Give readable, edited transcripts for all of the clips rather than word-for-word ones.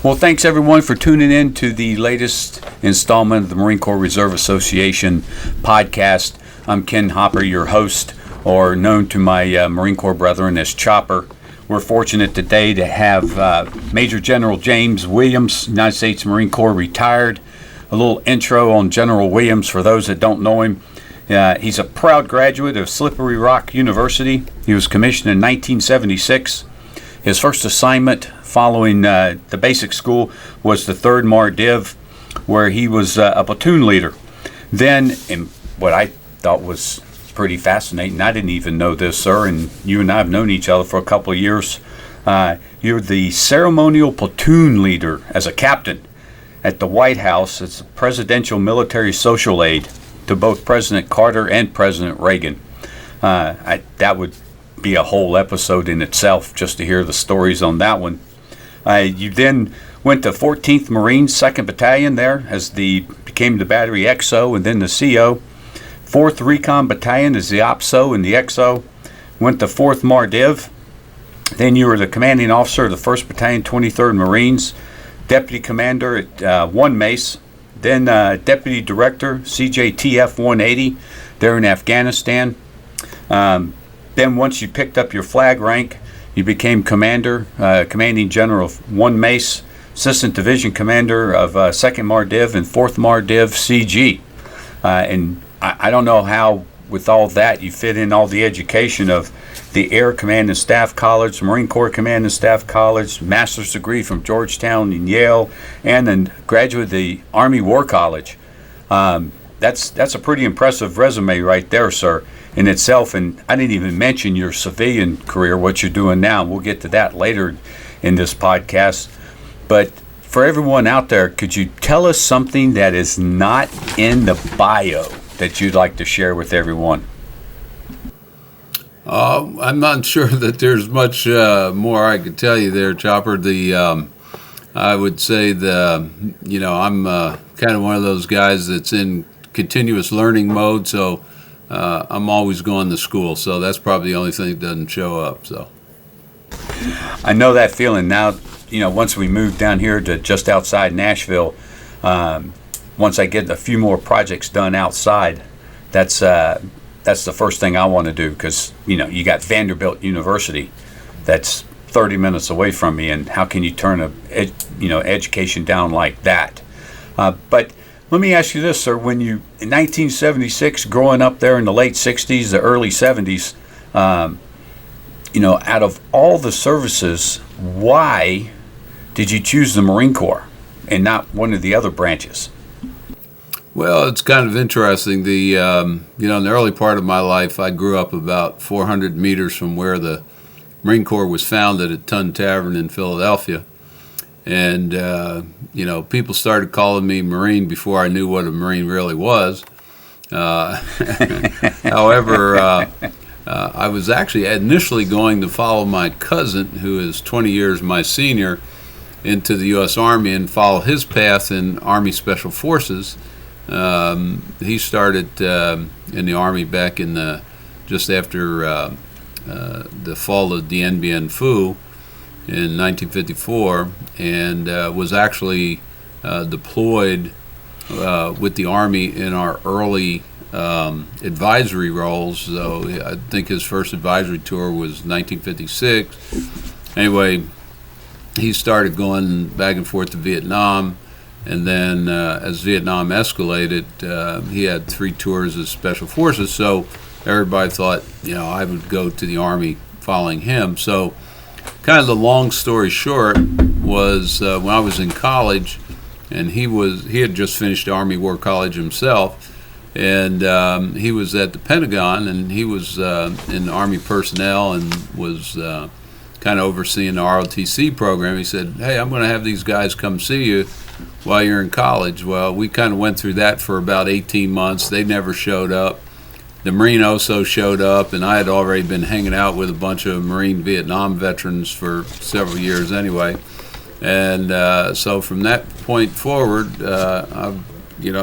Well, thanks everyone for tuning in to the latest installment of the Marine Corps Reserve Association podcast. I'm Ken Hopper, your host, or known to my Marine Corps brethren as Chopper. We're fortunate today to have Major General James Williams, United States Marine Corps, retired. A little intro on General Williams for those that don't know him. He's a proud graduate of Slippery Rock University. He was commissioned in 1976. His first assignment following the basic school was the 3rd MARDIV, where he was a platoon leader. Then, in what I thought was pretty fascinating, I didn't even know this, sir, and you and I have known each other for a couple of years. You're the ceremonial platoon leader as a captain at the White House as a presidential military social aide to both President Carter and President Reagan. That would be a whole episode in itself just to hear the stories on that one. You then went to 14th Marines, 2nd Battalion there as became the Battery XO and then the CO. 4th Recon Battalion as the OPSO and the XO. Went to 4th MARDIV. Then you were the commanding officer of the 1st Battalion, 23rd Marines, deputy commander at 1 Mace, then deputy director, CJTF 180 there in Afghanistan. Then once you picked up your flag rank, you became commander, commanding general of 1 Mace, assistant division commander of 2nd MARDIV and 4th MARDIV CG. And I don't know how, with all that, you fit in all the education of the Air Command and Staff College, Marine Corps Command and Staff College, master's degree from Georgetown and Yale, and then graduate of the Army War College. That's a pretty impressive resume right there, sir, in itself. And I didn't even mention your civilian career, what you're doing now. We'll get to that later in this podcast. But for everyone out there, could you tell us something that is not in the bio that you'd like to share with everyone? I'm not sure that there's much more I could tell you there, Chopper. I would say I'm kind of one of those guys that's in continuous learning mode, so I'm always going to school. So that's probably the only thing that doesn't show up. So I know that feeling now. Once we move down here to just outside Nashville, once I get a few more projects done outside, that's the first thing I want to do, because you got Vanderbilt University that's 30 minutes away from me, and how can you turn education down like that? But let me ask you this, sir. When you in 1976, growing up there in the late 60s, the early 70s, out of all the services, why did you choose the Marine Corps and not one of the other branches? Well, it's kind of interesting. In the early part of my life, I grew up about 400 meters from where the Marine Corps was founded at Tun Tavern in Philadelphia. And, people started calling me Marine before I knew what a Marine really was. However, I was actually initially going to follow my cousin, who is 20 years my senior, into the U.S. Army and follow his path in Army Special Forces. He started in the Army back in just after the fall of Dien Bien Phu in 1954, and was actually deployed with the Army in our early advisory roles. So I think his first advisory tour was 1956. Anyway, he started going back and forth to Vietnam. And then as Vietnam escalated, he had 3 tours as Special Forces. So everybody thought, I would go to the Army following him. So kind of the long story short was when I was in college, and he had just finished Army War College himself, and he was at the Pentagon, and he was in Army personnel and was kind of overseeing the ROTC program. He said, "Hey, I'm going to have these guys come see you while you're in college." Well, we kind of went through that for about 18 months. They never showed up. The Marine OSO showed up, and I had already been hanging out with a bunch of Marine Vietnam veterans for several years anyway. And so from that point forward, I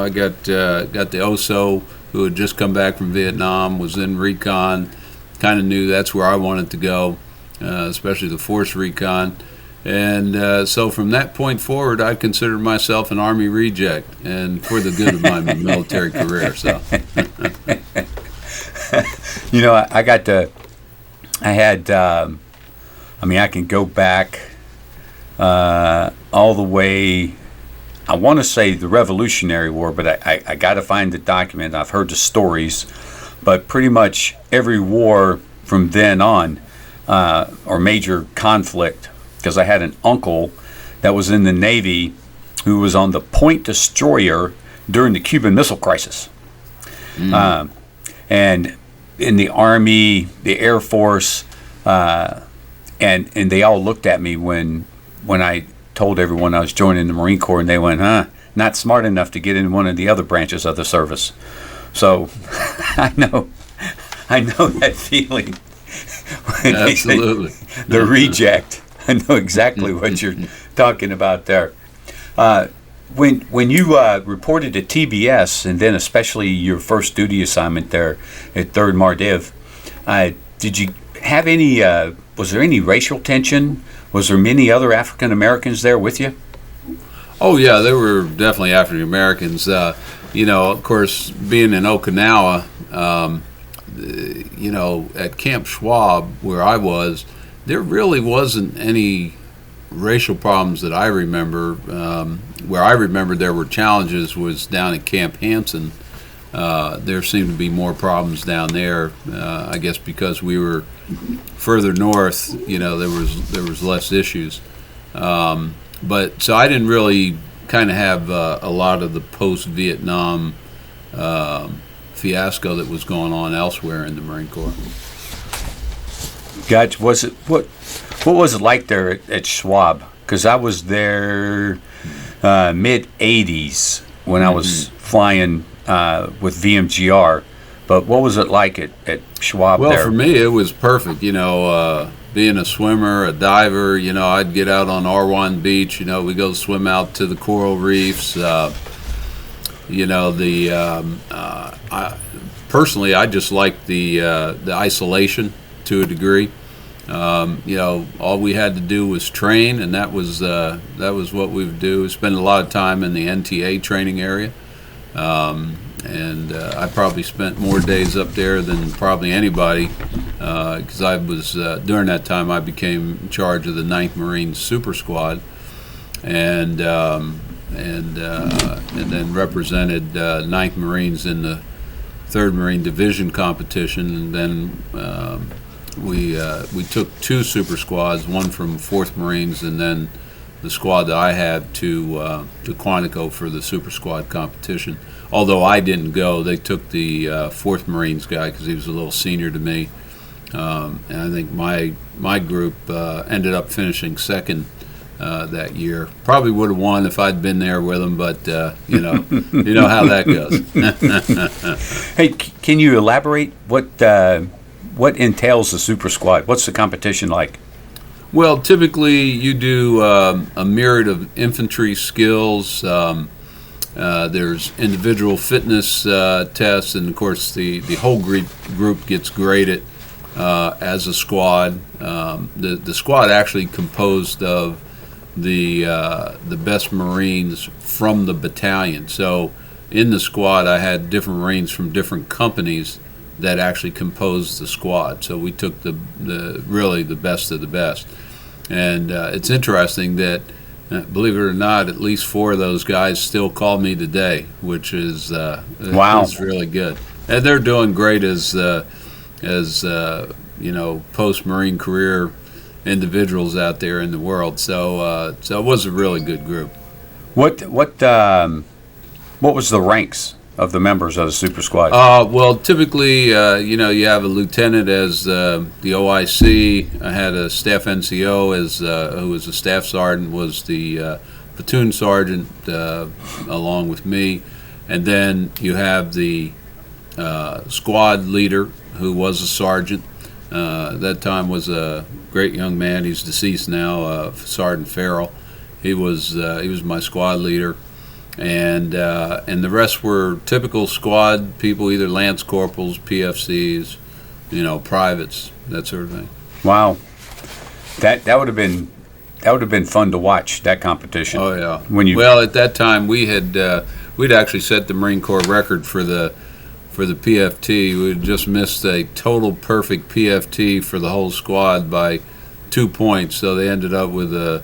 got the OSO, who had just come back from Vietnam, was in recon, kind of knew that's where I wanted to go, especially the Force Recon. And so from that point forward, I considered myself an Army reject, and for the good of my military career. So, I can go back all the way. I want to say the Revolutionary War, but I got to find the document. I've heard the stories, but pretty much every war from then on, or major conflict, because I had an uncle that was in the Navy who was on the Point Destroyer during the Cuban Missile Crisis. And in the Army, the Air Force, and they all looked at me when I told everyone I was joining the Marine Corps, and they went, not smart enough to get in one of the other branches of the service. So I know that feeling. Absolutely. The reject. I know exactly what you're talking about there. When you reported to TBS, and then especially your first duty assignment there at 3rd Mardiv, did you have any, was there any racial tension? Was there many other African Americans there with you? Oh, yeah, there were definitely African Americans. Of course, being in Okinawa, at Camp Schwab, where I was, there really wasn't any racial problems that I remember. Where I remember there were challenges was down at Camp Hansen. There seemed to be more problems down there. I guess because we were further north, there was less issues. But so I didn't really kind of have a lot of the post-Vietnam fiasco that was going on elsewhere in the Marine Corps. Gotcha. What was it like there at Schwab? Because I was there mid '80s when I was flying with VMGR. But what was it like at Schwab there? Well, for me, it was perfect. Being a swimmer, a diver, I'd get out on Arwan Beach. We go swim out to the coral reefs. Personally, I just liked the isolation to a degree. All we had to do was train, and that was what we would do. Spend a lot of time in the NTA training area. And I probably spent more days up there than probably anybody, because I was during that time I became in charge of the 9th Marine Super Squad, and then represented 9th Marines in the 3rd Marine Division competition, and then we took 2 super squads, one from 4th Marines, and then the squad that I had to Quantico for the super squad competition. Although I didn't go, they took the 4th Marines guy because he was a little senior to me, and I think my group ended up finishing 2nd that year. Probably would have won if I'd been there with them, but you know how that goes. Hey, can you elaborate what entails the super squad? What's the competition like? Well, typically you do a myriad of infantry skills. There's individual fitness tests, and of course the whole group gets graded as a squad. The squad actually composed of the best Marines from the battalion. So in the squad, I had different Marines from different companies that actually composed the squad. So we took the really the best of the best. And it's interesting that, believe it or not, at least 4 of those guys still call me today, which is wow. It's really good. And they're doing great as post-Marine career individuals out there in the world. So it was a really good group. What was the ranks of the members of the super squad? Well, typically, you have a lieutenant as the OIC. I had a staff NCO as who was a staff sergeant, was the platoon sergeant along with me, and then you have the squad leader who was a sergeant. At that time was a great young man. He's deceased now, Sergeant Farrell. He was my squad leader. And the rest were typical squad people, either lance corporals, PFCs, privates, that sort of thing. Wow, that would have been That would have been fun to watch, that competition. Oh yeah. Well, at that time we'd actually set the Marine Corps record for the PFT. We had just missed a total perfect PFT for the whole squad by 2 points, so they ended up with a